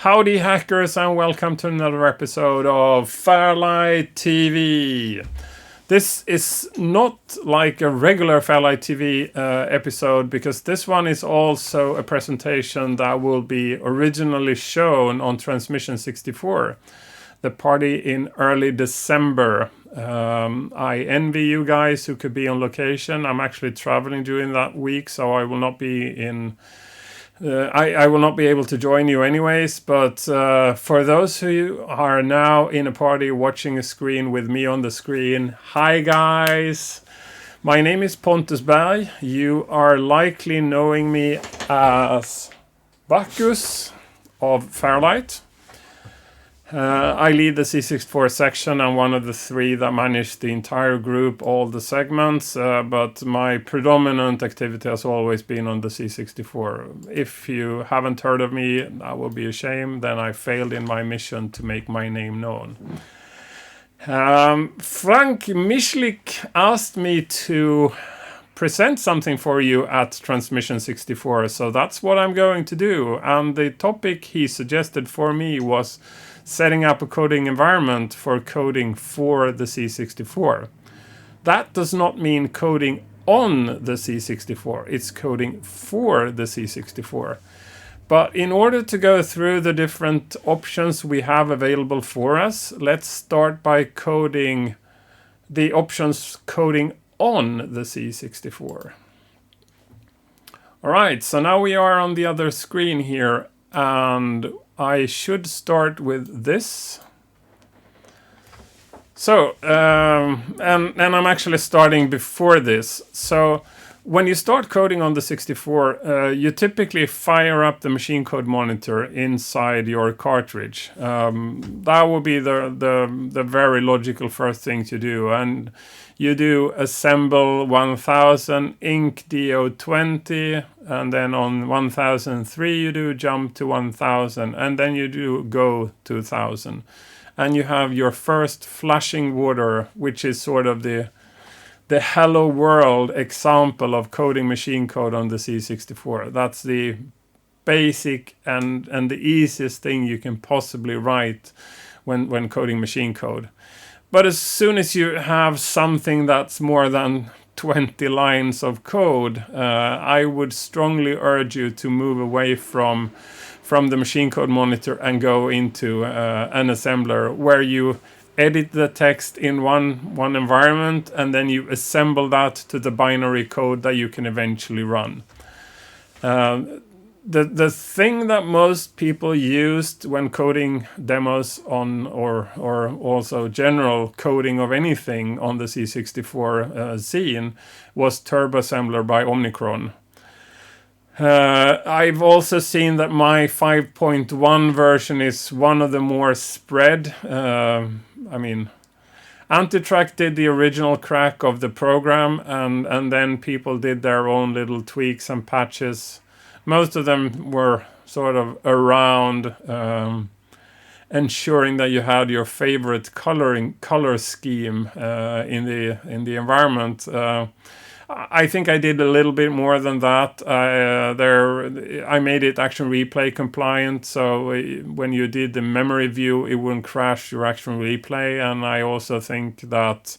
Howdy hackers, and welcome to another episode of Fairlight TV. This is not like a regular Fairlight TV episode, because this one is also a presentation that will be originally shown on Transmission 64, the party in early December. I envy you guys who could be on location. I'm actually traveling during that week, so I will not be in... I will not be able to join you anyways, but for those who are now in a party watching a screen with me on the screen, hi guys! My name is Pontus Berg. You are likely knowing me as Bacchus of Fairlight. I lead the c64 section. I'm one of the three that manage the entire group, all the segments, but my predominant activity has always been on the c64. If you haven't heard of me, that will be a shame. Then I failed in my mission to make my name known. Frank Mischlik asked me to present something for you at Transmission 64, so that's what I'm going to do. And the topic he suggested for me was setting up a coding environment for coding for the c64. That does not mean coding on the c64, it's coding for the c64. But in order to go through the different options we have available for us, let's start by coding the options coding on the c64. Alright, so now we are on the other screen here, and I should start with this. So, and I'm actually starting before this. So, when you start coding on the 64, you typically fire up the machine code monitor inside your cartridge. That will be the very logical first thing to do. And you do assemble 1000, inc do20, and then on 1003 you do jump to 1000, and then you do go 2000. And you have your first flashing water, which is sort of the hello world example of coding machine code on the c64. That's the basic and the easiest thing you can possibly write when coding machine code. But as soon as you have something that's more than 20 lines of code, I would strongly urge you to move away from the machine code monitor and go into an assembler where you edit the text in one environment, and then you assemble that to the binary code that you can eventually run. The thing that most people used when coding demos on or also general coding of anything on the c64 scene was Turbo Assembler by Omnicron. I've also seen that my 5.1 version is one of the more spread. Antitrack did the original crack of the program, and then people did their own little tweaks and patches. Most of them were sort of around ensuring that you had your favorite color scheme in the environment. I think I did a little bit more than that. I made it action replay compliant, so when you did the memory view, it wouldn't crash your action replay. And I also think that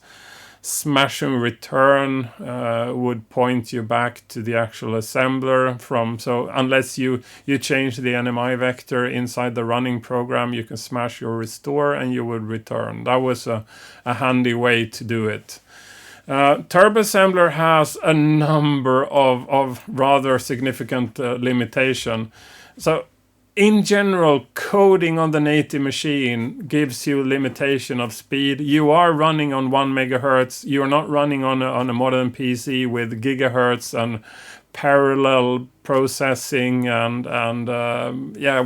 smash and return would point you back to the actual assembler so unless you change the NMI vector inside the running program, you can smash your restore and you would return. That was a handy way to do it. Turbo Assembler has a number of rather significant limitation. So in general, coding on the native machine gives you limitation of speed. You are running on 1 megahertz. You're not running on a modern PC with gigahertz and parallel processing and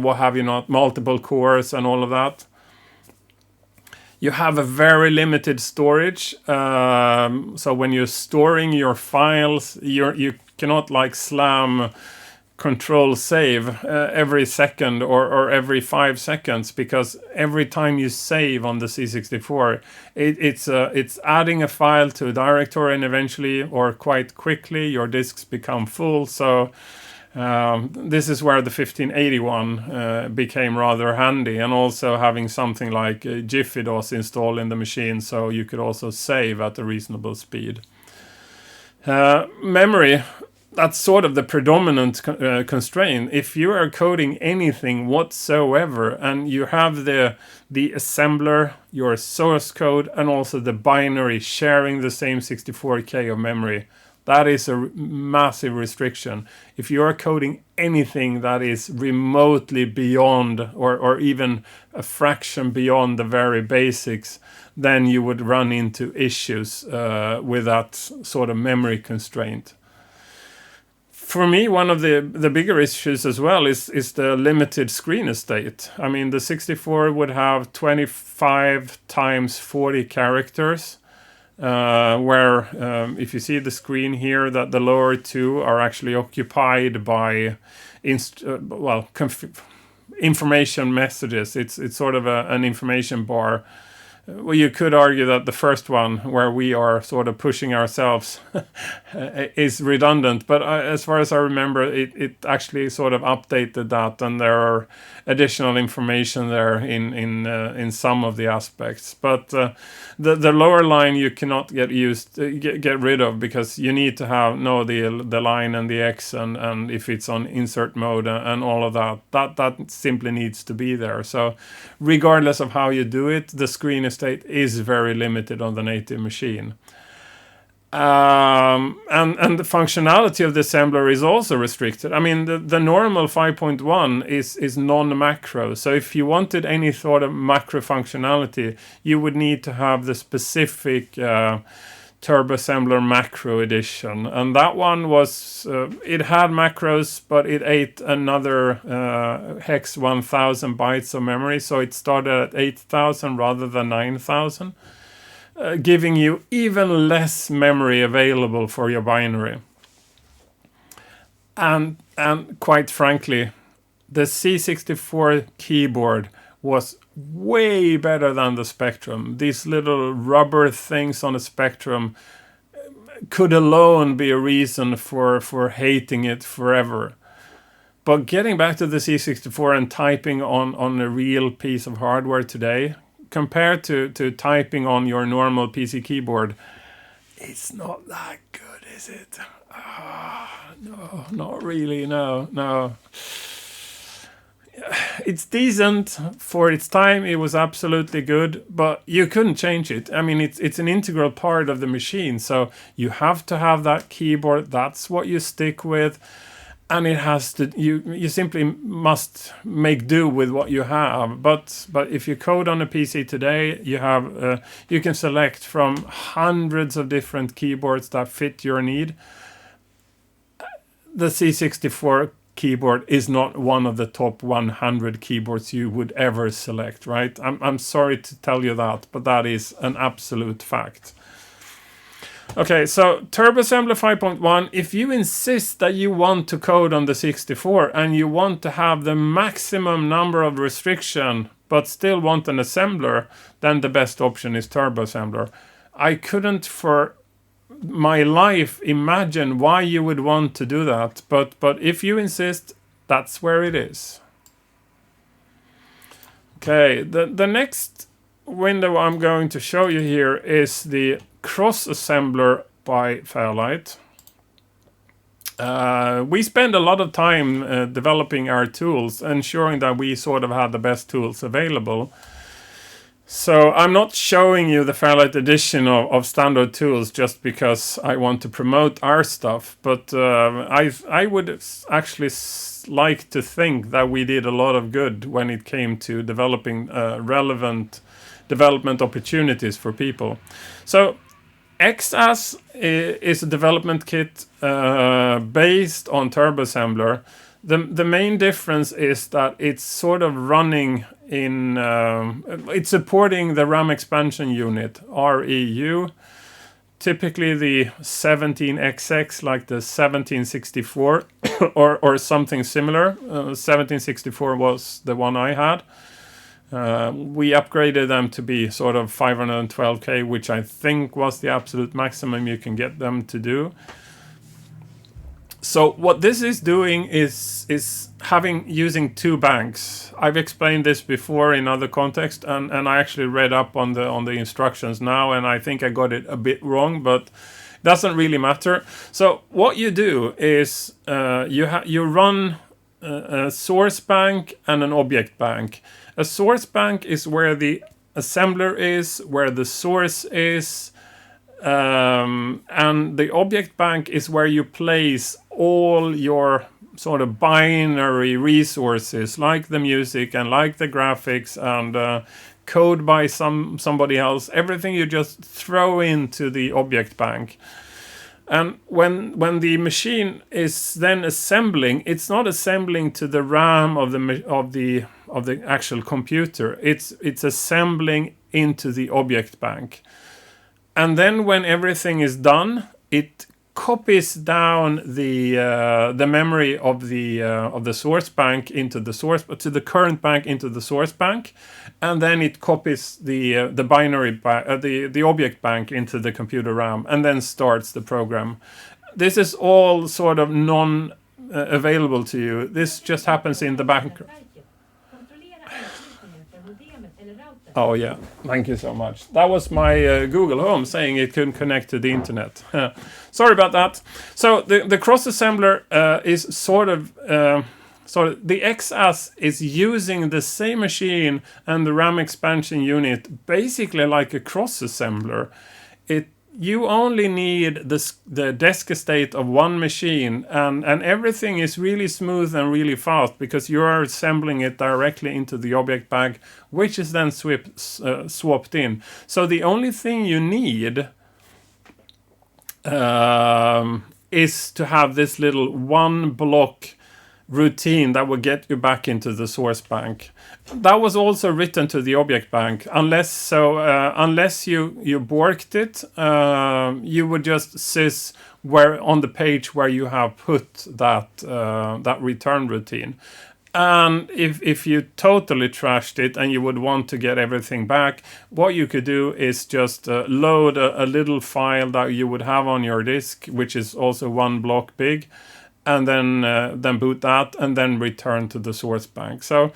what have you not, multiple cores and all of that. You have a very limited storage. So when you're storing your files, you cannot like slam control save every second or every 5 seconds, because every time you save on the c64, it's adding a file to a directory, and eventually or quite quickly your disks become full. So This is where the 1581 became rather handy, and also having something like Jiffy DOS installed in the machine, so you could also save at a reasonable speed. Memory, that's sort of the predominant constraint. If you are coding anything whatsoever and you have the assembler, your source code, and also the binary sharing the same 64K of memory, that is a massive restriction. If you are coding anything that is remotely beyond or even a fraction beyond the very basics, then you would run into issues with that sort of memory constraint. For me, one of the bigger issues as well is the limited screen estate. I mean, the 64 would have 25 times 40 characters. Where if you see the screen here, that the lower two are actually occupied by information messages. It's sort of an information bar. Well, you could argue that the first one, where we are sort of pushing ourselves, is redundant. But as far as I remember, it actually sort of updated that, and there are additional information there in some of the aspects. But the lower line you cannot get rid of, because you need to have the line and the X and if it's on insert mode and all of that simply needs to be there. So regardless of how you do it, the screen estate is very limited on the native machine. And the functionality of the assembler is also restricted. I mean, the normal 5.1 is non-macro. So if you wanted any sort of macro functionality, you would need to have the specific Turbo Assembler Macro Edition. And that one was, it had macros, but it ate another hex 1000 bytes of memory. So it started at 8000 rather than 9000. Giving you even less memory available for your binary. And quite frankly, the C64 keyboard was way better than the Spectrum. These little rubber things on the Spectrum could alone be a reason for hating it forever. But getting back to the C64 and typing on a real piece of hardware today, compared to typing on your normal PC keyboard, it's not that good, is it? No, not really, no. It's decent for its time. It was absolutely good, but you couldn't change it. I mean, it's an integral part of the machine, so you have to have that keyboard. That's what you stick with. And it has to. You simply must make do with what you have. But if you code on a PC today, you can select from hundreds of different keyboards that fit your need. The C64 keyboard is not one of the top 100 keyboards you would ever select, right? I'm sorry to tell you that, but that is an absolute fact. Okay, so TurboAssembler 5.1, if you insist that you want to code on the 64 and you want to have the maximum number of restriction but still want an assembler, then the best option is TurboAssembler. I couldn't for my life imagine why you would want to do that, but if you insist, that's where it is. Okay, the next window I'm going to show you here is the Cross Assembler by Fairlight. We spend a lot of time developing our tools, ensuring that we sort of have the best tools available. So I'm not showing you the Fairlight edition of standard tools just because I want to promote our stuff, but I would actually like to think that we did a lot of good when it came to developing relevant development opportunities for people. So Exas is a development kit based on TurboAssembler. The main difference is that it's sort of running in... it's supporting the RAM expansion unit, REU. Typically the 17XX, like the 1764, or something similar. 1764 was the one I had. We upgraded them to be sort of 512K, which I think was the absolute maximum you can get them to do. So what this is doing is using two banks. I've explained this before in other contexts, and I actually read up on the instructions now, and I think I got it a bit wrong, but doesn't really matter. So what you do is you run a source bank and an object bank. A source bank is where the assembler is, where the source is, and the object bank is where you place all your sort of binary resources, like the music and like the graphics and code by somebody else. Everything you just throw into the object bank. And when the machine is then assembling, it's not assembling to the RAM of the actual computer. It's assembling into the object bank. And then when everything is done, it copies down the memory of the source bank into the current bank into the source bank, and then it copies the binary the object bank into the computer RAM, and then starts the program. This is all sort of non available to you. This just happens in the background. Oh yeah, thank you so much. That was my Google Home saying it couldn't connect to the internet. Sorry about that. So the cross assembler is sort of the Exas is using the same machine and the RAM expansion unit basically like a cross assembler. You only need the disk state of one machine, and everything is really smooth and really fast because you are assembling it directly into the object bank, which is then swapped in. So the only thing you need is to have this little one block routine that will get you back into the source bank. That was also written to the object bank. Unless you borked it, you would just sys where on the page where you have put that return routine. And if you totally trashed it and you would want to get everything back, what you could do is just load a little file that you would have on your disk, which is also one block big, and then boot that and then return to the source bank. So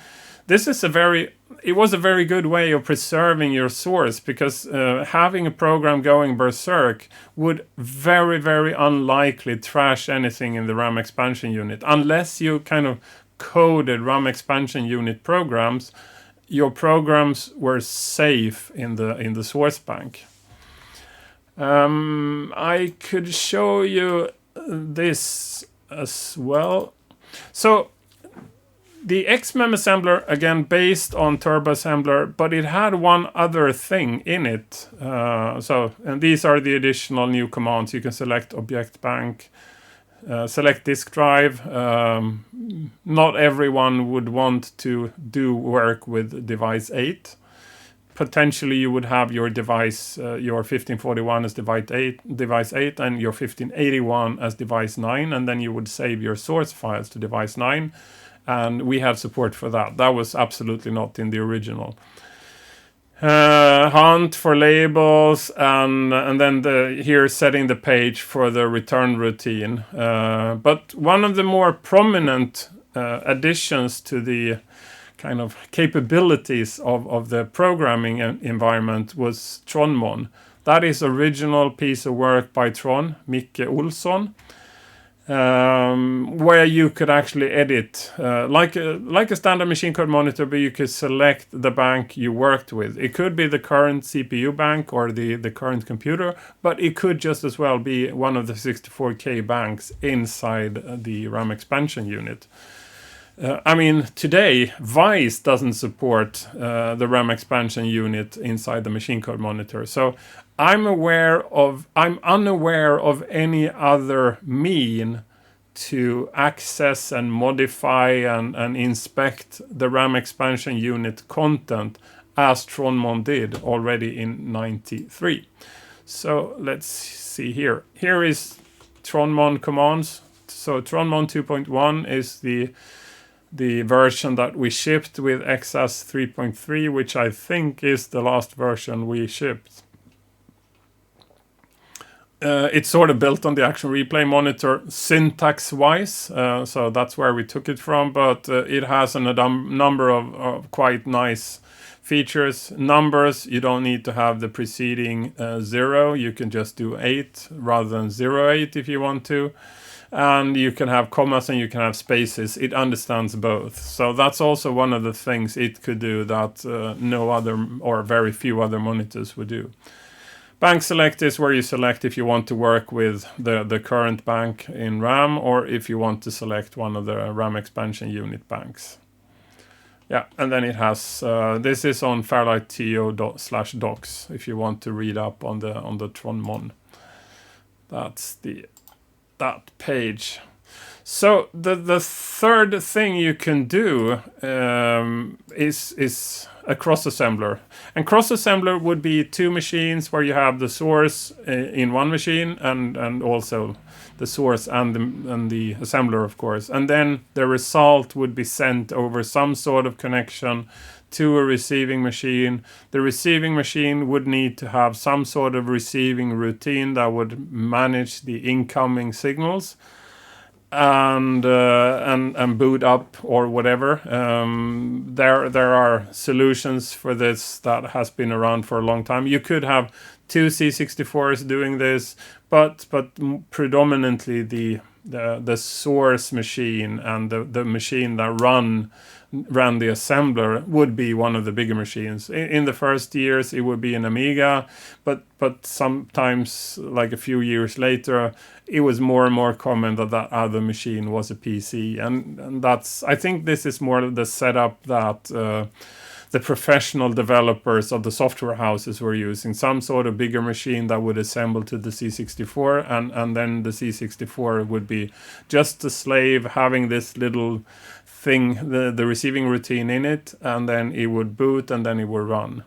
this is it was a very good way of preserving your source, because having a program going berserk would very, very unlikely trash anything in the RAM expansion unit. Unless you kind of coded RAM expansion unit programs, your programs were safe in the source bank. I could show you this as well. So the XMEM assembler, again based on Turbo Assembler, but it had one other thing in it. And these are the additional new commands. You can select object bank, select disk drive. Not everyone would want to do work with device 8. Potentially you would have your device, your 1541 as device 8 and your 1581 as device 9, and then you would save your source files to device 9. And we have support for that. That was absolutely not in the original. Hunt for labels, and then here setting the page for the return routine. But one of the more prominent additions to the kind of capabilities of the programming environment was Tronmon. That is original piece of work by Mikke Olsson. Where you could actually edit like a standard machine code monitor, but you could select the bank you worked with. It could be the current CPU bank or the current computer, but it could just as well be one of the 64K banks inside the RAM expansion unit. I mean, today Vice doesn't support the RAM expansion unit inside the machine code monitor. So I'm unaware of any other mean to access and modify and inspect the RAM expansion unit content as Tronmon did already in '93. So let's see here. Here is Tronmon commands. So Tronmon 2.1 is the version that we shipped with Exas 3.3, which I think is the last version we shipped. It's sort of built on the Action Replay monitor syntax-wise, so that's where we took it from. But it has a number of quite nice features. Numbers, you don't need to have the preceding 0. You can just do 8 rather than 08 if you want to. And you can have commas and you can have spaces. It understands both. So that's also one of the things it could do that no other or very few other monitors would do. Bank select is where you select if you want to work with the current bank in RAM or if you want to select one of the RAM expansion unit banks. Yeah, and then it has, this is on fairlight.to/docs if you want to read up on the Tronmon. That's that page. So the third thing you can do is a cross-assembler. And cross-assembler would be 2 machines where you have the source in one machine and also the source and the assembler, of course. And then the result would be sent over some sort of connection to a receiving machine. The receiving machine would need to have some sort of receiving routine that would manage the incoming signals and boot up or whatever. There are solutions for this that has been around for a long time. You could have 2 c64s doing this, but predominantly the source machine and the machine that ran the assembler would be one of the bigger machines. In the first years it would be an Amiga, but sometimes, like a few years later, it was more and more common that other machine was a PC, and that's, I think this is more of the setup that the professional developers of the software houses were using. Some sort of bigger machine that would assemble to the c64, and then the c64 would be just a slave having this little thing, the receiving routine in it, and then it would boot and then it would run.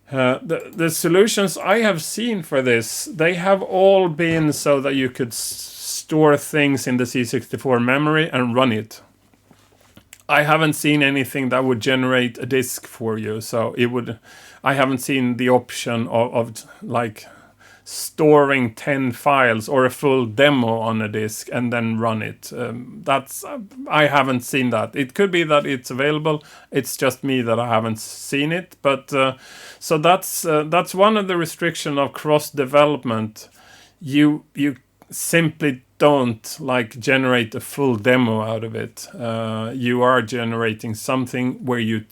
The solutions I have seen for this, they have all been so that you could store things in the c64 memory and run it. I haven't seen anything that would generate a disk for you, so I haven't seen the option of like storing 10 files or a full demo on a disk and then run it. I haven't seen that. It could be that it's available. It's just me that I haven't seen it. But so that's one of the restrictions of cross development. You simply don't like generate a full demo out of it. You are generating something where you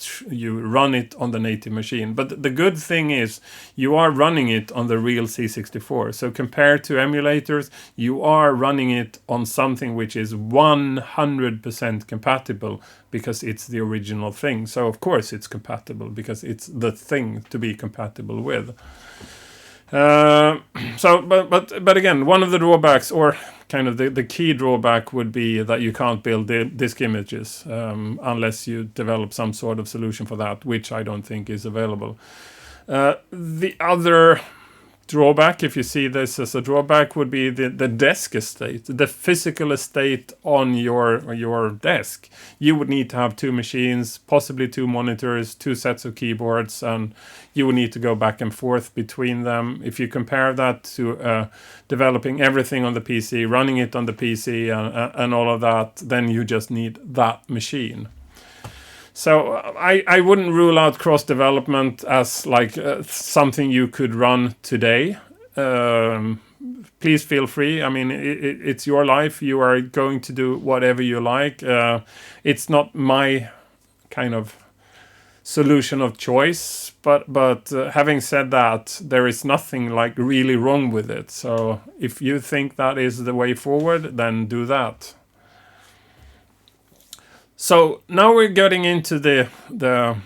run it on the native machine. But the good thing is you are running it on the real c64. So compared to emulators, you are running it on something which is 100% compatible because it's the original thing. So of course it's compatible because it's the thing to be compatible with. But again, one of the drawbacks, or kind of the key drawback, would be that you can't build disk images unless you develop some sort of solution for that, which I don't think is available. The other drawback, if you see this as a drawback, would be the desk estate, the physical estate on your desk. You would need to have 2 machines, possibly 2 monitors, 2 sets of keyboards, and you would need to go back and forth between them. If you compare that to developing everything on the PC, running it on the PC and all of that, then you just need that machine. So I wouldn't rule out cross-development as like something you could run today. Please feel free. I mean, it's your life. You are going to do whatever you like. It's not my kind of solution of choice. But having said that, there is nothing like really wrong with it. So if you think that is the way forward, then do that. So now we're getting into the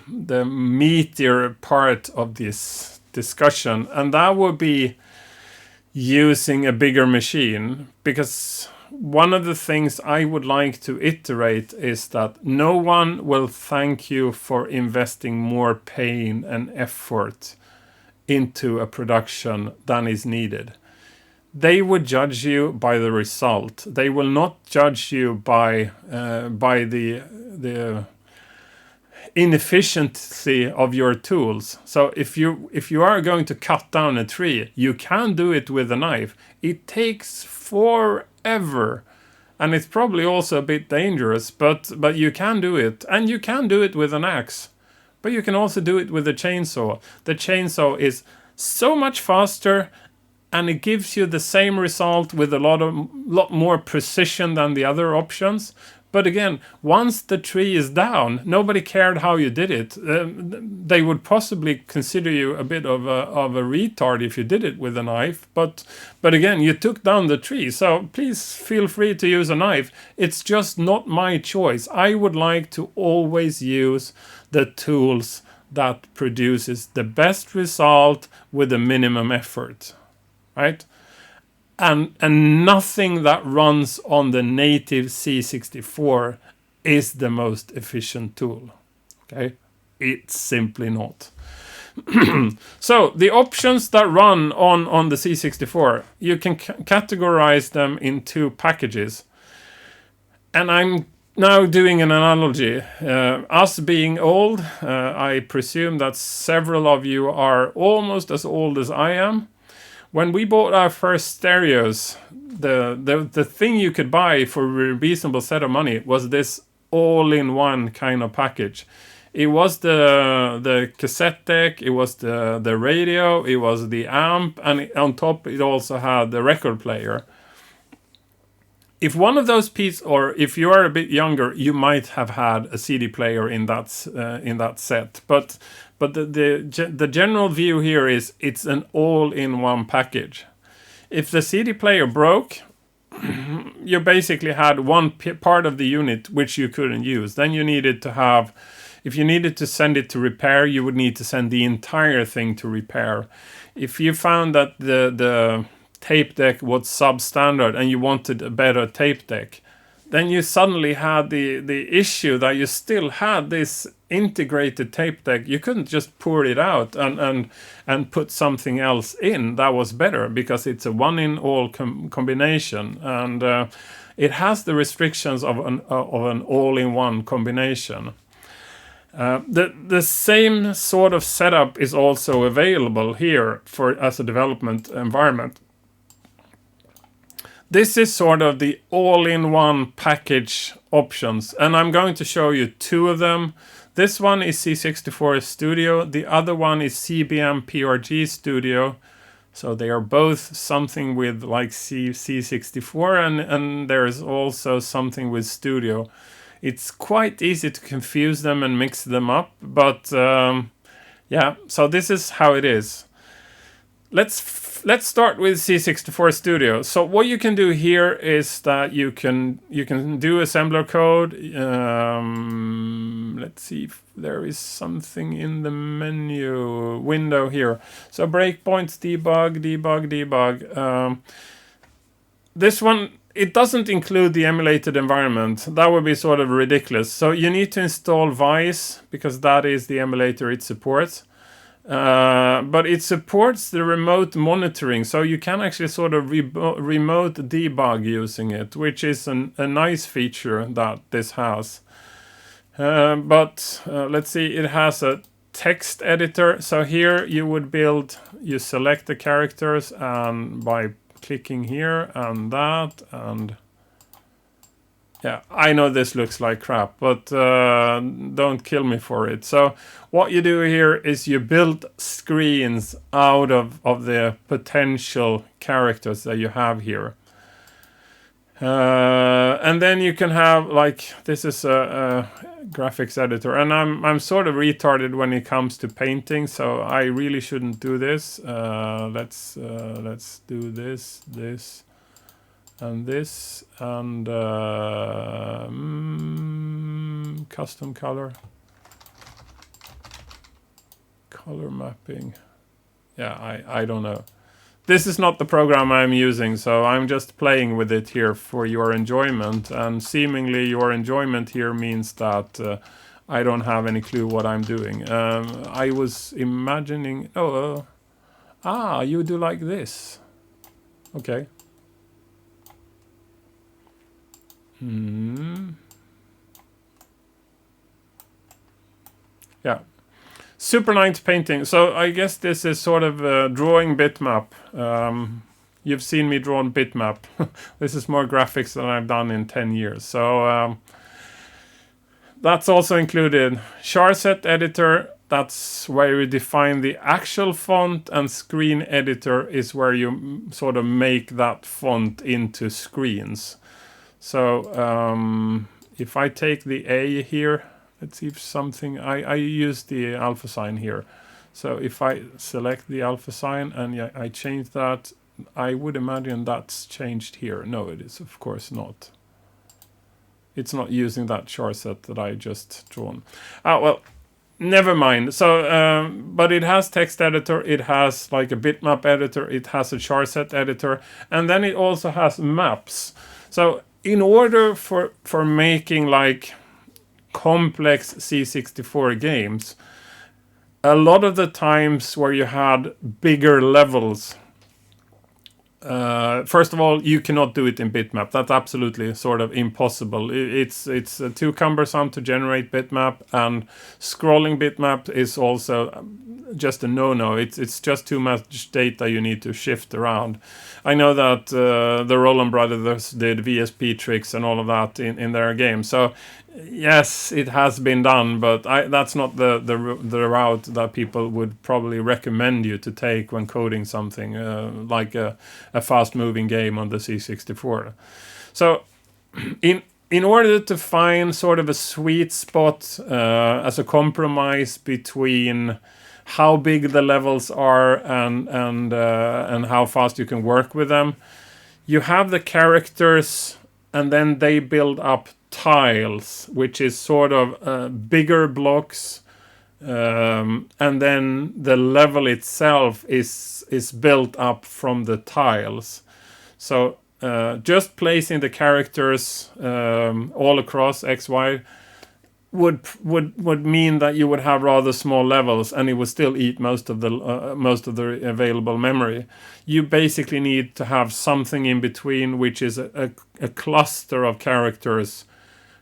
meatier part of this discussion, and that would be using a bigger machine, because one of the things I would like to iterate is that no one will thank you for investing more pain and effort into a production than is needed. They would judge you by the result. They will not judge you by the inefficiency of your tools. So if you are going to cut down a tree, you can do it with a knife. It takes forever, and it's probably also a bit dangerous, but you can do it, and you can do it with an axe. But you can also do it with a chainsaw. The chainsaw is so much faster, and it gives you the same result with a lot more precision than the other options. But again, once the tree is down, nobody cared how you did it. They would possibly consider you a bit of a retard if you did it with a knife. But again, you took down the tree, so please feel free to use a knife. It's just not my choice. I would like to always use the tools that produces the best result with the minimum effort, right? And nothing that runs on the native c64 is the most efficient tool. Okay, it's simply not. So the options that run on the c64, you can categorize them in two packages. And I'm now doing an analogy. Us being old, I presume that several of you are almost as old as I am. When we bought our first stereos, the thing you could buy for a reasonable set of money was this all-in-one kind of package. It was the cassette deck, it was the radio, it was the amp, and on top it also had the record player. If one of those pieces, or if you are a bit younger, you might have had a CD player in that set. But the general view here is it's an all-in-one package. If the CD player broke, you basically had one part of the unit which you couldn't use. Then you needed to have, if you needed to send it to repair, you would need to send the entire thing to repair. If you found that the tape deck was substandard and you wanted a better tape deck, then you suddenly had the issue that you still had this integrated tape deck. You couldn't just pour it out and put something else in that was better, because it's a one-in-all combination, and it has the restrictions of an all-in-one combination. The same sort of setup is also available here as a development environment. This is sort of the all-in-one package options, and I'm going to show you two of them. This one is C64 Studio, the other one is CBM PRG Studio. So they are both something with like C64, and there is also something with Studio. It's quite easy to confuse them and mix them up, but yeah, so this is how it is. Let's start with C64 Studio. So what you can do here is that you can do assembler code. Let's see if there is something in the menu window here. So breakpoints, debug. This one, it doesn't include the emulated environment. That would be sort of ridiculous. So you need to install Vice, because that is the emulator it supports. But it supports the remote monitoring, so you can actually sort of remote debug using it, which is a nice feature that this has. But let's see, it has a text editor. So here you select the characters, and by clicking here and that, and yeah, I know this looks like crap, but don't kill me for it. So what you do here is you build screens out of the potential characters that you have here. And then you can have, like, this is a graphics editor, and I'm sort of retarded when it comes to painting, so I really shouldn't do this. Let's do this, and this, and custom color mapping. Yeah, I don't know. This is not the program I'm using, so I'm just playing with it here for your enjoyment, and seemingly your enjoyment here means that I don't have any clue what I'm doing. I was imagining, you do like this. Okay. Yeah. Super nice painting. So I guess this is sort of a drawing bitmap. You've seen me draw on bitmap. This is more graphics than I've done in 10 years. So that's also included. Charset editor, that's where you define the actual font, and screen editor is where you sort of make that font into screens. So if I take the A here, let's see if something, I use the alpha sign here. So if I select the alpha sign and I change that, I would imagine that's changed here. No, it is of course not. It's not using that charset that I just drawn. Well, never mind. So, but it has text editor, it has like a bitmap editor, it has a charset editor, and then it also has maps. So in order for making like complex c64 games, a lot of the times where you had bigger levels, first of all, you cannot do it in bitmap. That's absolutely sort of impossible. It's too cumbersome to generate bitmap, and scrolling bitmap is also just a no-no. It's just too much data you need to shift around. I know that the Roland Brothers did VSP tricks and all of that in their game. So yes, it has been done, but that's not the route that people would probably recommend you to take when coding something like a fast-moving game on the c64. So in order to find sort of a sweet spot as a compromise between how big the levels are and how fast you can work with them, you have the characters, and then they build up tiles, which is sort of bigger blocks, and then the level itself is built up from the tiles. So just placing the characters all across X, Y would mean that you would have rather small levels, and it would still eat most of the available memory. You basically need to have something in between, which is a cluster of characters,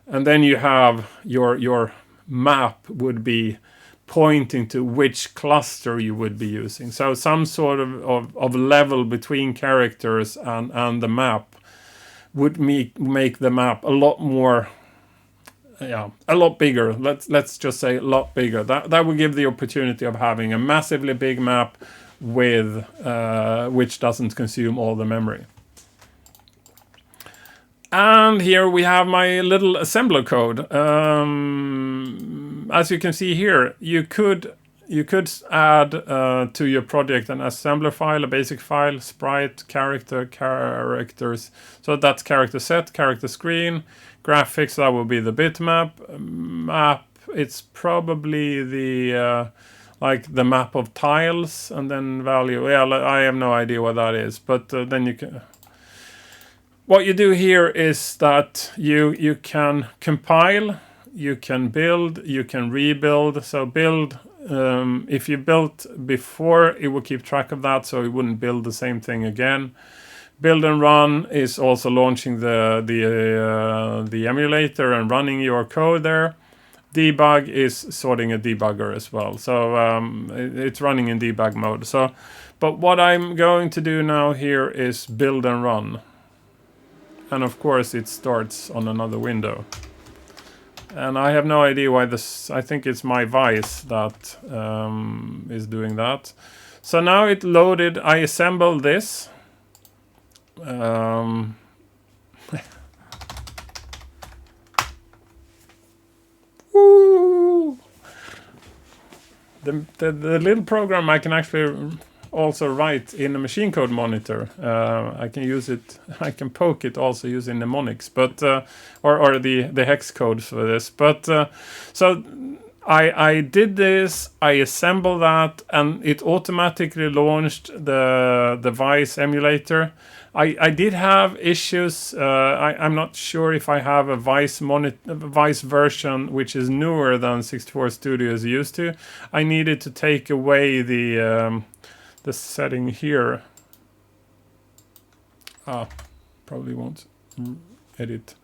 and then you have your map would be pointing to which cluster you would be using. So some sort of level between characters and the map would make the map a lot more, a lot bigger. Let's just say a lot bigger. That would give the opportunity of having a massively big map with which doesn't consume all the memory. And here we have my little assembler code. As you can see here, you could add to your project an assembler file, a basic file, sprite, characters. So that's character set, character screen, graphics, that will be the bitmap. Map, it's probably the like the map of tiles, and then value. Yeah, I have no idea what that is, but then you can. What you do here is that you can compile, you can build, you can rebuild. So build, if you built before, it will keep track of that, so it wouldn't build the same thing again. Build and run is also launching the emulator and running your code there. Debug is sorting a debugger as well. So it's running in debug mode. So, but what I'm going to do now here is build and run. And of course it starts on another window. And I have no idea why this, I think it's my Vice that is doing that. So now it loaded, I assembled this. Woo! The little program I can actually also write in a machine code monitor. I can use it, I can poke it also using mnemonics, but or the hex code for this. But so I did this, I assembled that, and it automatically launched the Vice emulator. I did have issues. I'm not sure if I have a Vice version which is newer than 64 Studio is used to. I needed to take away the setting here. Probably won't edit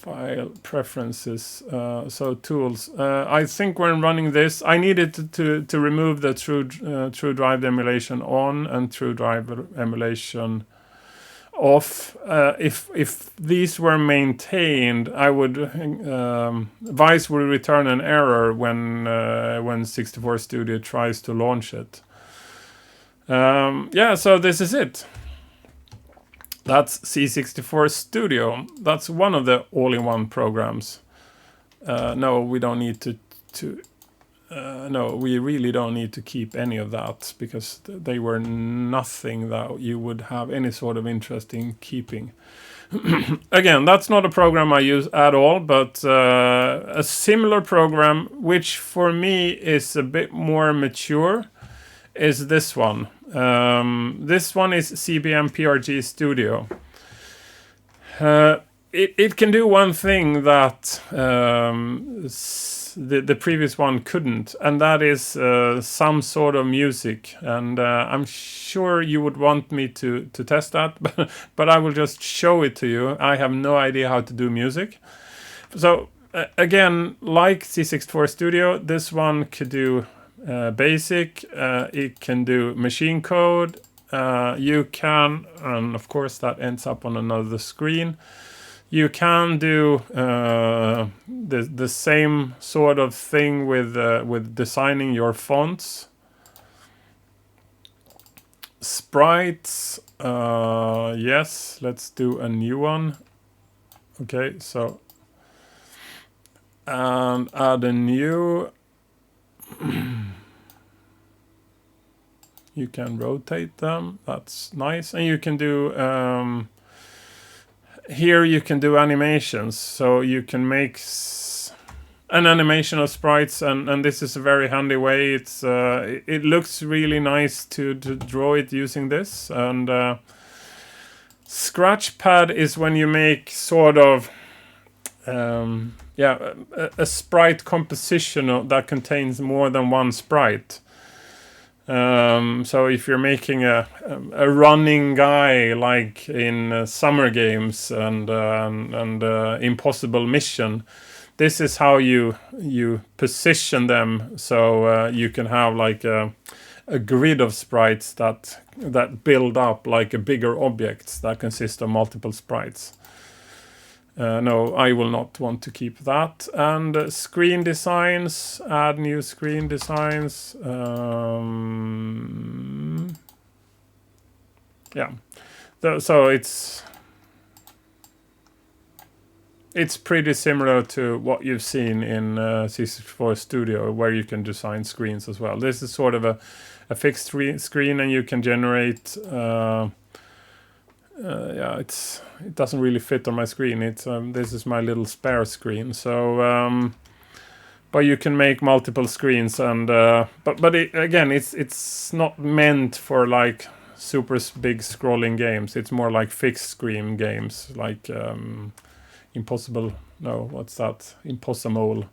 file preferences, so tools. I think when running this, I needed to remove the true drive emulation on and true drive emulation off. If these were maintained, I would Vice will return an error when 64 Studio tries to launch it. Yeah, so this is it. That's C64 Studio. That's one of the all-in-one programs. No, we don't need no, we really don't need to keep any of that, because they were nothing that you would have any sort of interest in keeping. Again, that's not a program I use at all, but a similar program, which for me is a bit more mature, is this one. This one is CBM PRG Studio. It can do one thing that the previous one couldn't, and that is some sort of music. And I'm sure you would want me to test that, but I will just show it to you. I have no idea how to do music. So again, like C64 Studio, this one could do basic, it can do machine code, you can, and of course that ends up on another screen, you can do the same sort of thing with designing your fonts, sprites. Yes, let's do a new one. Okay, so and add a new. You can rotate them, that's nice. And you can do here you can do animations, so you can make an animation of sprites, and this is a very handy way. It's it looks really nice to draw it using this. And Scratchpad is when you make sort of yeah, a sprite composition that contains more than one sprite. So if you're making a running guy like in Summer Games and Impossible Mission, this is how you position them. So you can have like a grid of sprites that build up like a bigger objects that consist of multiple sprites. No, I will not want to keep that. And screen designs, add new screen designs. Yeah, so it's pretty similar to what you've seen in C64 Studio, where you can design screens as well. This is sort of a fixed screen, and you can generate. Yeah, it doesn't really fit on my screen. This is my little spare screen. So, but you can make multiple screens, and but again, it's not meant for like super big scrolling games. It's more like fixed screen games, like Impossible. No, what's that? Impossible.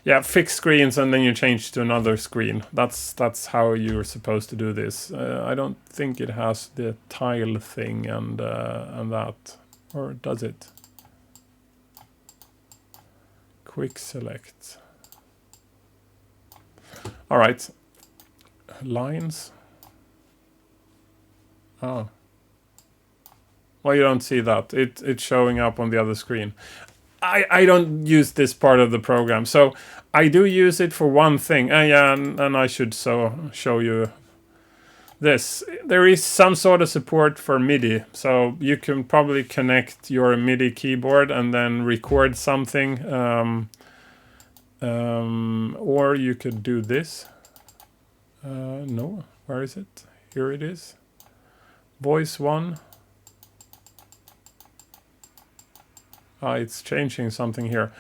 Yeah, fixed screens, and then you change to another screen. That's how you're supposed to do this. I don't think it has the tile thing and that, or does it? Quick select. All right, lines. Oh, well, you don't see that. It's showing up on the other screen. I don't use this part of the program, so I do use it for one thing. Yeah, and I should show you this. There is some sort of support for MIDI, so you can probably connect your MIDI keyboard and then record something, or you could do this. No, where is it? Here it is. Voice 1. It's changing something here.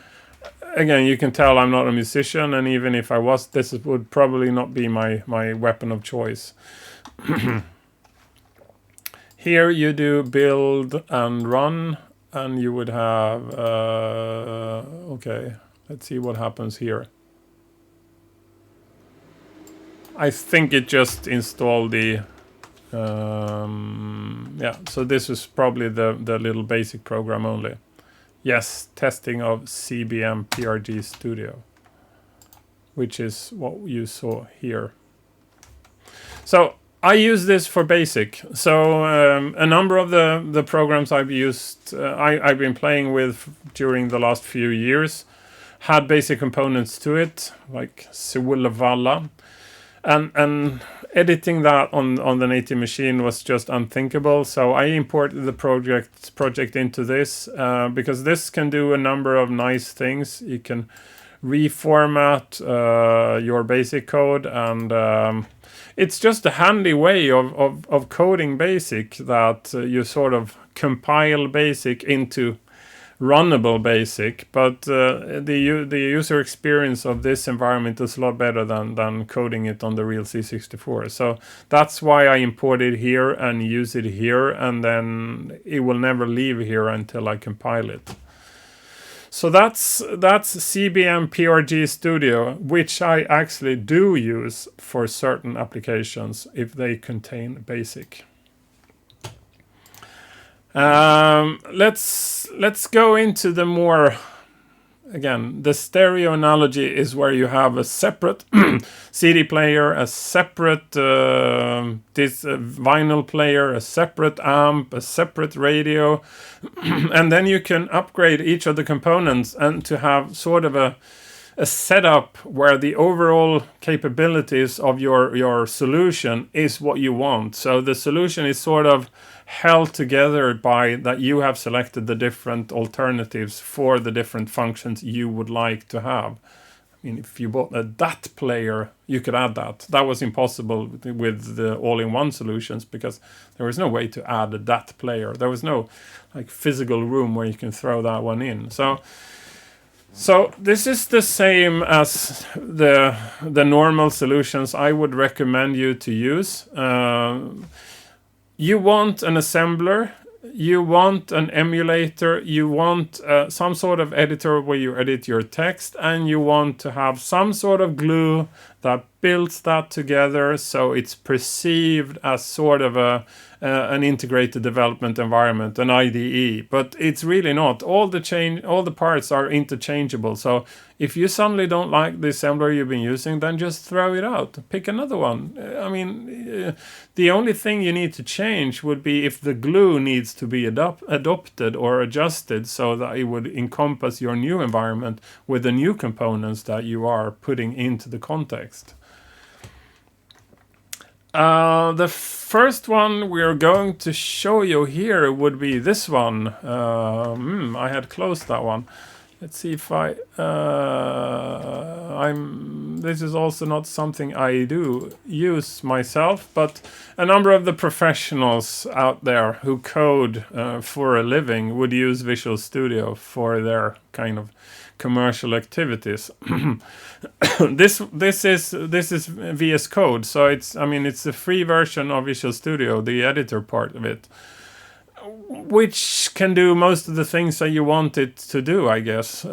Again, you can tell I'm not a musician, and even if I was, this would probably not be my weapon of choice. Here you do build and run, and you would have... okay, let's see what happens here. I think it just installed the... yeah, so this is probably the little basic program only. Yes, testing of CBM PRG Studio, which is what you saw here. So I use this for basic. So a number of the programs I've used, I've been playing with during the last few years, had basic components to it, like Solvalla, and editing that on the native machine was just unthinkable. So I imported the project into this because this can do a number of nice things. You can reformat your basic code, and it's just a handy way of coding basic, that you sort of compile basic into runnable basic, but the user experience of this environment is a lot better than coding it on the real c64. So that's why I import it here and use it here, and then it will never leave here until I compile it. So that's CBM PRG Studio, which I actually do use for certain applications if they contain basic. Let's go into the more, again, the stereo analogy is where you have a separate CD player, a separate vinyl player, a separate amp, a separate radio, and then you can upgrade each of the components and to have sort of a setup where the overall capabilities of your solution is what you want. So the solution is sort of held together by that you have selected the different alternatives for the different functions you would like to have. I mean, if you bought a DAT player, you could add that. That was impossible with the all-in-one solutions because there was no way to add a DAT player. There was no like physical room where you can throw that one in. So this is the same as the normal solutions I would recommend you to use. You want an assembler, you want an emulator, you want some sort of editor where you edit your text, and you want to have some sort of glue that builds that together so it's perceived as sort of an integrated development environment, an IDE, but it's really not. All the parts are interchangeable. So if you suddenly don't like the assembler you've been using, then just throw it out. Pick another one. I mean, the only thing you need to change would be if the glue needs to be adopted or adjusted so that it would encompass your new environment with the new components that you are putting into the context. The first one we're going to show you here would be this one. I had closed that one. Let's see if this is also not something I do use myself, but a number of the professionals out there who code for a living would use Visual Studio for their kind of commercial activities. This is VS Code, so it's the free version of Visual Studio, the editor part of it, which can do most of the things that you want it to do, I guess.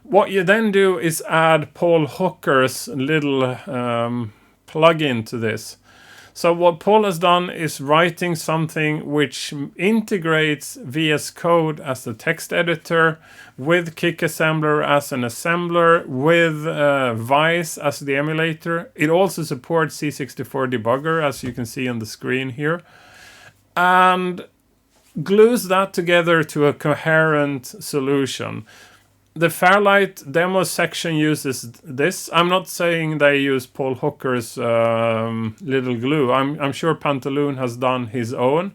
What you then do is add Paul Hooker's little plugin to this. So what Paul has done is writing something which integrates VS Code as the text editor with Kick Assembler as an assembler, with Vice as the emulator. It also supports c64 debugger, as you can see on the screen here, and glues that together to a coherent solution. The Fairlight demo section uses this. I'm not saying they use Paul Hooker's little glue. I'm sure Pantaloon has done his own.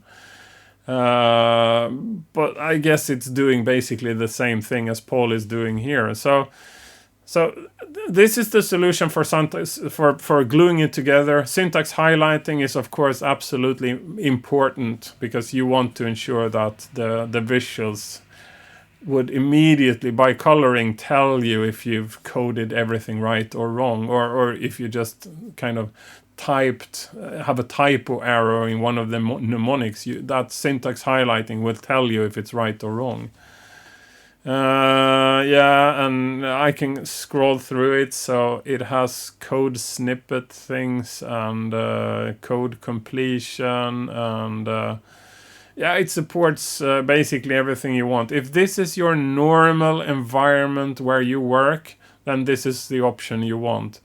But I guess it's doing basically the same thing as Paul is doing here. So this is the solution for syntax, for gluing it together. Syntax highlighting is of course absolutely important because you want to ensure that the visuals would immediately, by coloring, tell you if you've coded everything right or wrong, or if you just kind of have a typo error in one of the mnemonics. That syntax highlighting will tell you if it's right or wrong. And I can scroll through it, so it has code snippet things and code completion, and Yeah, it supports basically everything you want. If this is your normal environment where you work, then this is the option you want.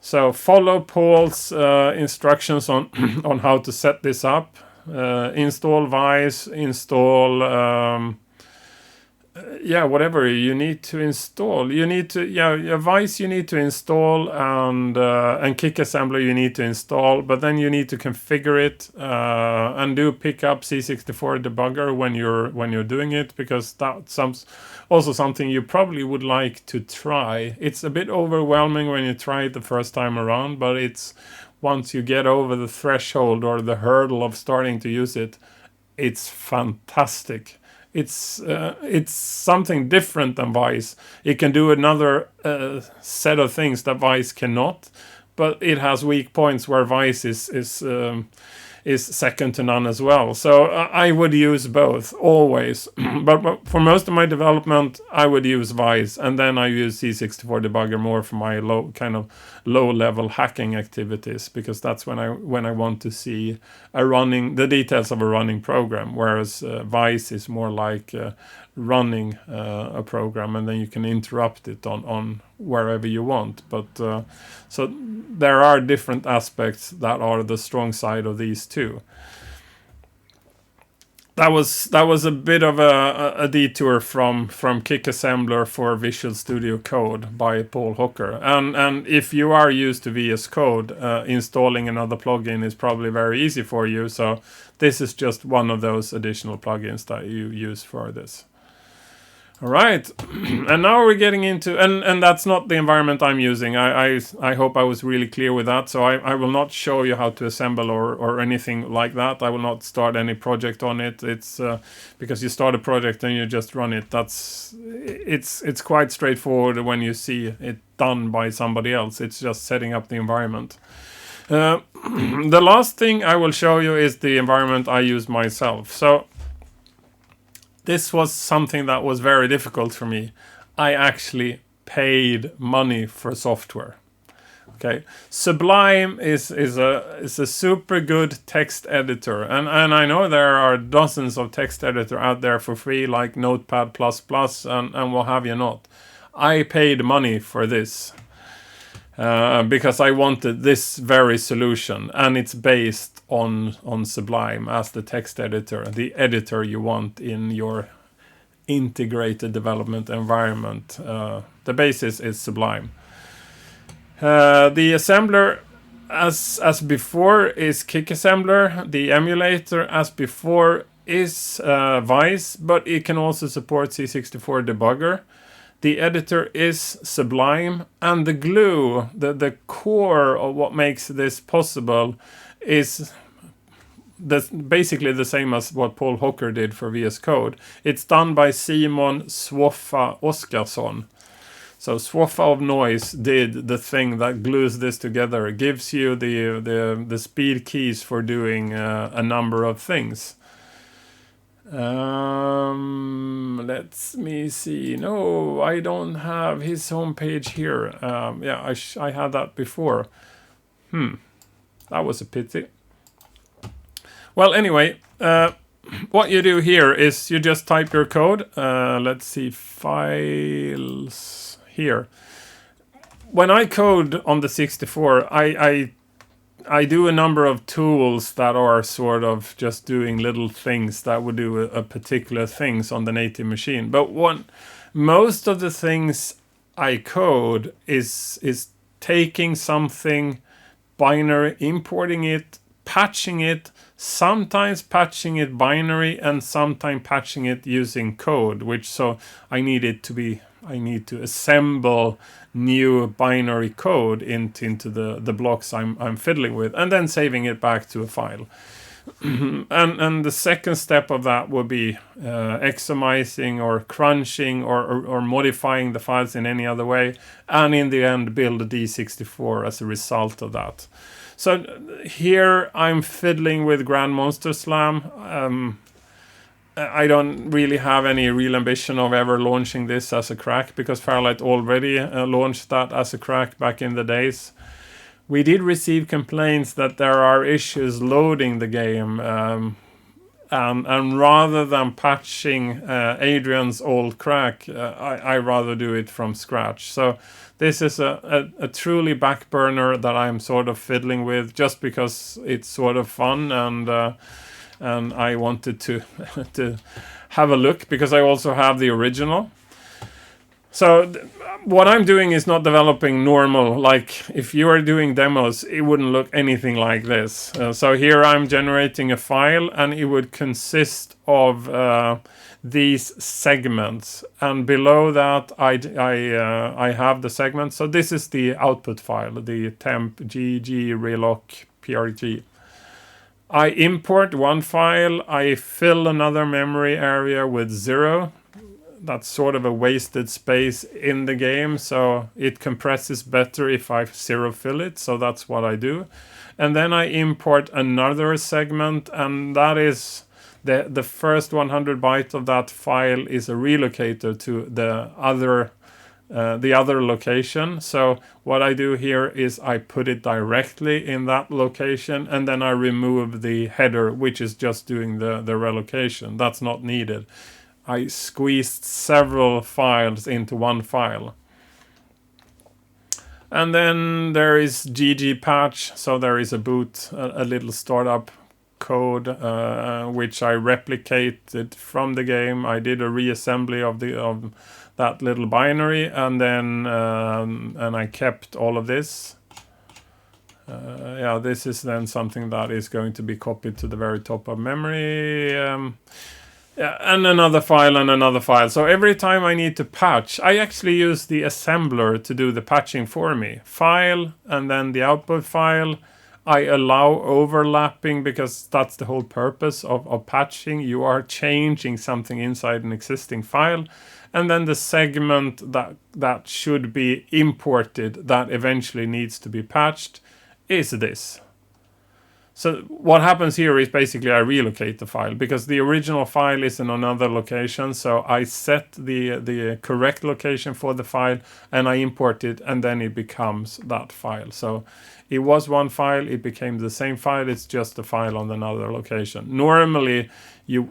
So follow Paul's instructions on on how to set this up. Install Vice, install yeah, whatever you need to install. You need to, yeah, Vice you need to install, and Kick Assembler you need to install, but then you need to configure it and do pick up C64 debugger when you're doing it, because that's also something you probably would like to try. It's a bit overwhelming when you try it the first time around, but it's once you get over the threshold or the hurdle of starting to use it, it's fantastic. It's something different than Vice. It can do another set of things that Vice cannot, but it has weak points where Vice is second to none as well. So I would use both always, but for most of my development I would use Vice, and then I use C64 debugger more for my low level hacking activities, because that's when I want to see the details of a running program, whereas Vice is more like running a program, and then you can interrupt it on wherever you want. But so there are different aspects that are the strong side of these two. That was a bit of a detour from Kick Assembler for Visual Studio Code by Paul Hooker. And if you are used to VS Code, installing another plugin is probably very easy for you. So this is just one of those additional plugins that you use for this. All right, and now we're getting into, and that's not the environment I'm using. I hope I was really clear with that. So I will not show you how to assemble or anything like that. I will not start any project on it. It's because you start a project and you just run it. It's quite straightforward when you see it done by somebody else. It's just setting up the environment. The last thing I will show you is the environment I use myself. So this was something that was very difficult for me. I actually paid money for software. Okay, Sublime is a super good text editor, and I know there are dozens of text editor out there for free, like Notepad++ and what have you not. I paid money for this because I wanted this very solution, and it's based on Sublime as the text editor, the editor you want in your integrated development environment. The basis is Sublime. The assembler as before is Kick Assembler. The emulator as before is Vice, but it can also support C64 debugger. The editor is Sublime, and the glue, the core of what makes this possible, is basically the same as what Paul Hooker did for VS Code. It's done by Simon Swoffa Oskarsson. So Swoffa of Noise did the thing that glues this together. It gives you the speed keys for doing a number of things. Let me see. No, I don't have his homepage here. Yeah, I had that before. That was a pity. Well, anyway, what you do here is you just type your code. Let's see, files here. When I code on the 64, I do a number of tools that are sort of just doing little things that would do a particular things on the native machine. But most of the things I code is taking something binary, importing it, patching it, sometimes patching it binary, and sometimes patching it using code, so I need to assemble new binary code into the blocks I'm fiddling with, and then saving it back to a file. and the second step of that would be exomizing or crunching or modifying the files in any other way, and in the end build a D64 as a result of that. So here I'm fiddling with Grand Monster Slam. I don't really have any real ambition of ever launching this as a crack, because Fairlight already launched that as a crack back in the days. We did receive complaints that there are issues loading the game, and rather than patching Adrian's old crack, I rather do it from scratch. So this is a truly back burner that I'm sort of fiddling with just because it's sort of fun, and I wanted to to have a look because I also have the original. So what I'm doing is not developing normal. Like if you are doing demos, it wouldn't look anything like this. So here I'm generating a file, and it would consist of these segments, and below that I have the segments. So this is the output file, the temp gg reloc prg. I import one file, I fill another memory area with 0. That's sort of a wasted space in the game, so it compresses better if I 0 fill it, so that's what I do. And then I import another segment, and that is the first 100 bytes of that file is a relocator to the other location. So what I do here is I put it directly in that location, and then I remove the header, which is just doing the relocation. That's not needed. I squeezed several files into one file. And then there is GG patch, so there is a boot, a little startup code, which I replicated from the game. I did a reassembly of that little binary, and then and I kept all of this. Yeah, this is then something that is going to be copied to the very top of memory. Yeah, and another file and another file. So every time I need to patch, I actually use the assembler to do the patching for me. File, and then the output file. I allow overlapping because that's the whole purpose of patching. You are changing something inside an existing file. And then the segment that should be imported that eventually needs to be patched is this. So what happens here is basically I relocate the file because the original file is in another location. So I set the correct location for the file, and I import it, and then it becomes that file. So it was one file, it became the same file, it's just a file on another location. Normally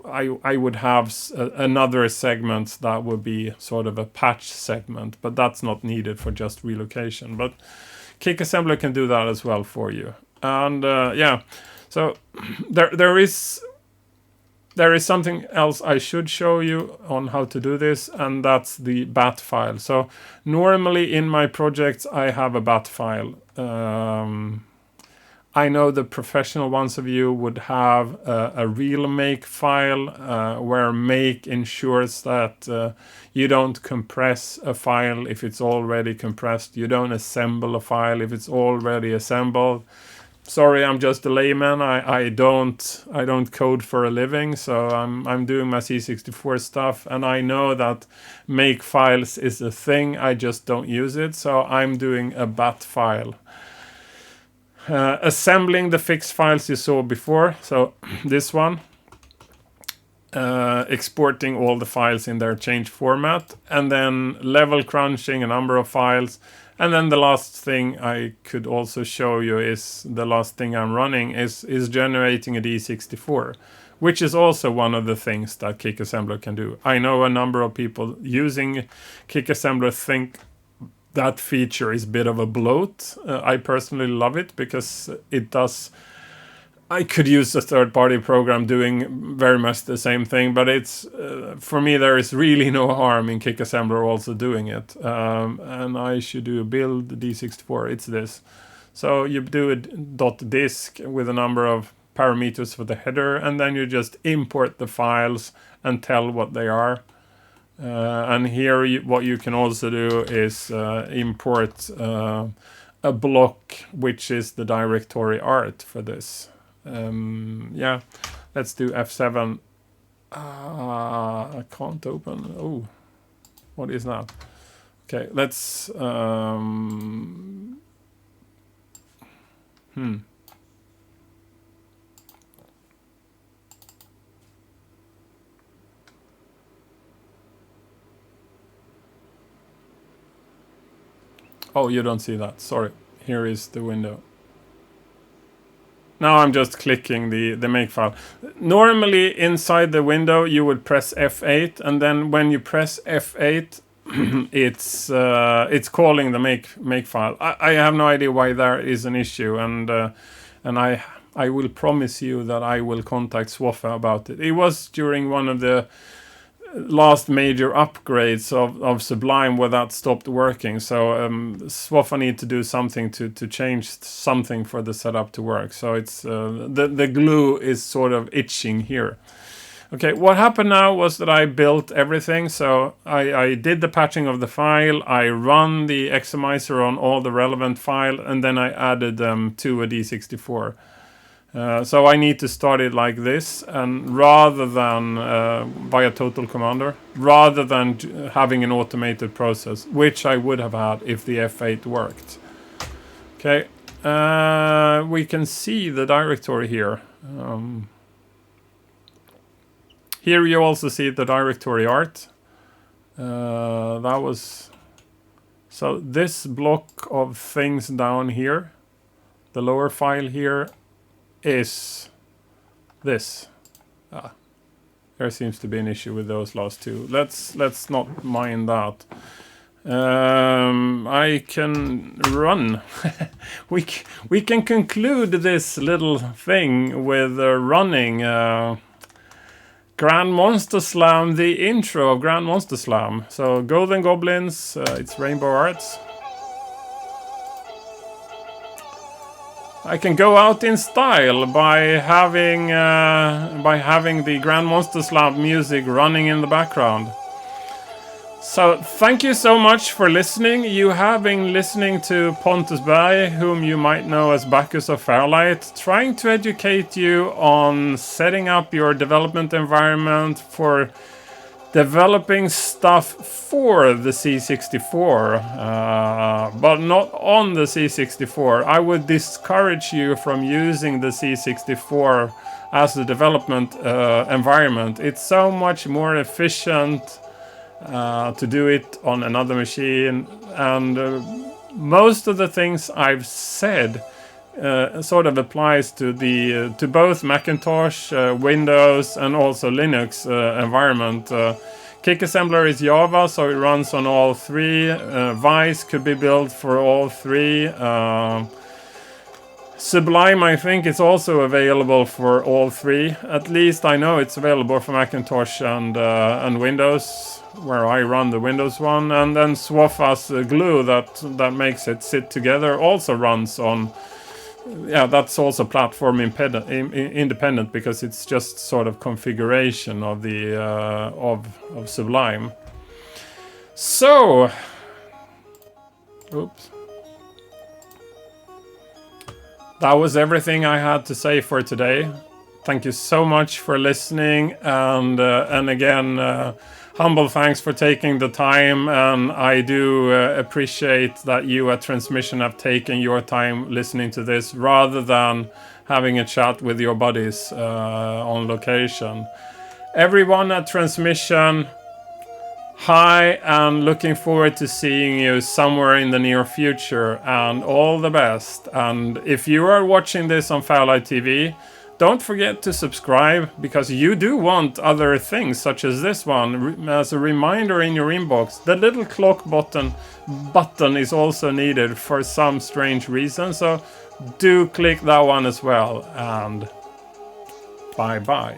I would have another segment that would be sort of a patch segment, but that's not needed for just relocation. But Kick Assembler can do that as well for you. And yeah, so there is something else I should show you on how to do this, and that's the bat file. So normally in my projects I have a bat file. I know the professional ones of you would have a real make file where make ensures that you don't compress a file if it's already compressed. You don't assemble a file if it's already assembled. Sorry, I'm just a layman. I don't code for a living, so I'm doing my c64 stuff, and I know that make files is a thing. I just don't use it, so I'm doing a bat file. Assembling the fixed files you saw before, so this one. Exporting all the files in their change format, and then level crunching a number of files. And then the last thing I could also show you is the last thing I'm running is generating a D64, which is also one of the things that Kick Assembler can do. I know a number of people using Kick Assembler think that feature is a bit of a bloat. I personally love it because it does. I could use a third-party program doing very much the same thing, but it's for me there is really no harm in Kick Assembler also doing it. And I should do a build D64. It's this. So you do a .disk with a number of parameters for the header, and then you just import the files and tell what they are. And here what you can also do is import a block, which is the directory art for this. Yeah, let's do F7. I can't open. Oh, what is that? Okay, let's Oh, you don't see that. Sorry. Here is the window. now I'm just clicking the makefile. Normally inside the window you would press F8, and then when you press F8 it's calling the makefile. I have no idea why there is an issue, and I will promise you that I will contact Swaffa about it. It was during one of the last major upgrades of Sublime where that stopped working. So Swaffa need to do something to change something for the setup to work. So it's the glue is sort of itching here. Okay, what happened now was that I built everything. So I did the patching of the file, I run the Examizer on all the relevant file, and then I added them to a D64. So I need to start it like this, and rather than via total commander, rather than having an automated process, which I would have had if the F8 worked. Okay, we can see the directory here. Here you also see the directory art. That was... So this block of things down here, the lower file here, is this. There seems to be an issue with those last two. Let's not mind that. I can run. we can conclude this little thing with running Grand Monster Slam, the intro of Grand Monster Slam. So Golden Goblins, it's Rainbow Arts. I can go out in style by having the Grand Monster Slam music running in the background. So thank you so much for listening. You have been listening to Pontus Berg, whom you might know as Bacchus of Fairlight, trying to educate you on setting up your development environment for developing stuff for the C64, but not on the C64. I would discourage you from using the C64 as a development environment. It's so much more efficient to do it on another machine, and most of the things I've said sort of applies to both Macintosh, Windows, and also Linux environment. Kick Assembler is Java, so it runs on all three. Vice could be built for all three. Sublime, I think, is also available for all three. At least I know it's available for Macintosh and Windows, where I run the Windows one. And then Swaffa's glue that makes it sit together also runs on. Yeah, that's also platform independent, because it's just sort of configuration of the of Sublime. So, oops. That was everything I had to say for today. Thank you so much for listening, and again, humble thanks for taking the time, and I do appreciate that you at Transmission have taken your time listening to this rather than having a chat with your buddies on location. Everyone at Transmission, hi, and looking forward to seeing you somewhere in the near future, and all the best. And if you are watching this on Fairlight TV, don't forget to subscribe, because you do want other things such as this one as a reminder in your inbox. The little clock button is also needed for some strange reason, so do click that one as well, and bye bye.